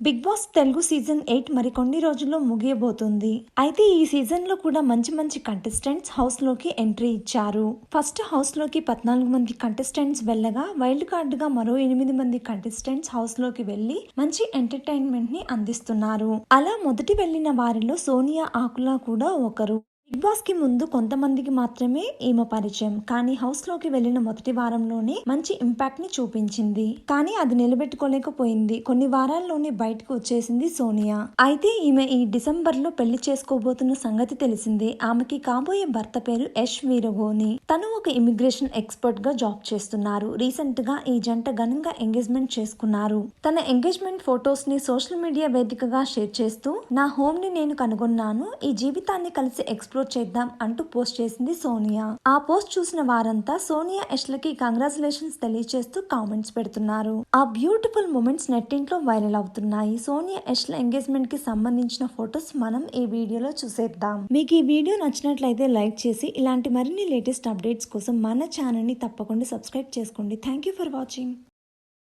Big boss Telugu season 8 మరికొన్ని రోజుల్లో ముగియబోతుంది. అయితే ఈ సీజన్ లో కూడా మంచి మంచి కంటెస్టెంట్స్ హౌస్ లోకి ఎంట్రీ ఇచ్చారు. ఫస్ట్ హౌస్ లోకి 14 మంది కంటెస్టెంట్స్ వెళ్ళగా వైల్డ్ కార్డ్ గా మరో 8 మంది కంటెస్టెంట్స్ హౌస్ లోకి వెళ్లి మంచి ఎంటర్టైన్మెంట్ ని అందిస్తున్నారు. అలా మొదటి వెళ్లిన వారిలో సోనియా ఆకులా కూడా ఒకరు. బిగ్ బాస్ కి ముందు కొంతమందికి మాత్రమే ఈమె పరిచయం, కానీ హౌస్ లోకి వెళ్లిన మొదటి వారంలోనే మంచి ఇంపాక్ట్ ని చూపించింది. కానీ అది నిలబెట్టుకోలేకపోయింది. కొన్ని వారాల్లోనే బయటకు వచ్చేసింది సోనియా. అయితే ఈమె ఈ డిసెంబర్ లో పెళ్లి చేసుకోబోతున్న సంగతి తెలిసిందే. ఆమెకి కాబోయే భర్త పేరు యష్ వీరగోని. తను ఒక ఇమిగ్రేషన్ ఎక్స్పర్ట్ గా జాబ్ చేస్తున్నారు. రీసెంట్ గా ఈ జంట ఘనంగా ఎంగేజ్మెంట్ చేసుకున్నారు. తన ఎంగేజ్మెంట్ ఫొటోస్ ని సోషల్ మీడియా వేదికగా షేర్ చేస్తూ, నా హోమ్ ని నేను కనుగొన్నాను, ఈ జీవితాన్ని కలిసి ఎక్స్ప్లోర్ చేద్దాం అంటూ పోస్ట్ చేసింది సోనియా. ఆ పోస్ట్ చూసిన వారంతా సోనియా యష్లకి కంగ్రాచులేషన్స్ తెలియజేస్తూ కామెంట్స్ పెడుతున్నారు. ఆ బ్యూటిఫుల్ మూమెంట్స్ నెట్టింట్లో వైరల్ అవుతున్నాయి. సోనియా యష్ల ఎంగేజ్మెంట్ కి సంబంధించిన ఫొటోస్ మనం ఈ వీడియోలో చూసేద్దాం. మీకు ఈ వీడియో నచ్చినట్లయితే లైక్ చేసి ఇలాంటి మరిన్ని లేటెస్ట్ అప్డేట్స్ కోసం మన ఛానల్ ని తప్పకుండా సబ్స్క్రైబ్ చేసుకోండి. Thank you for watching.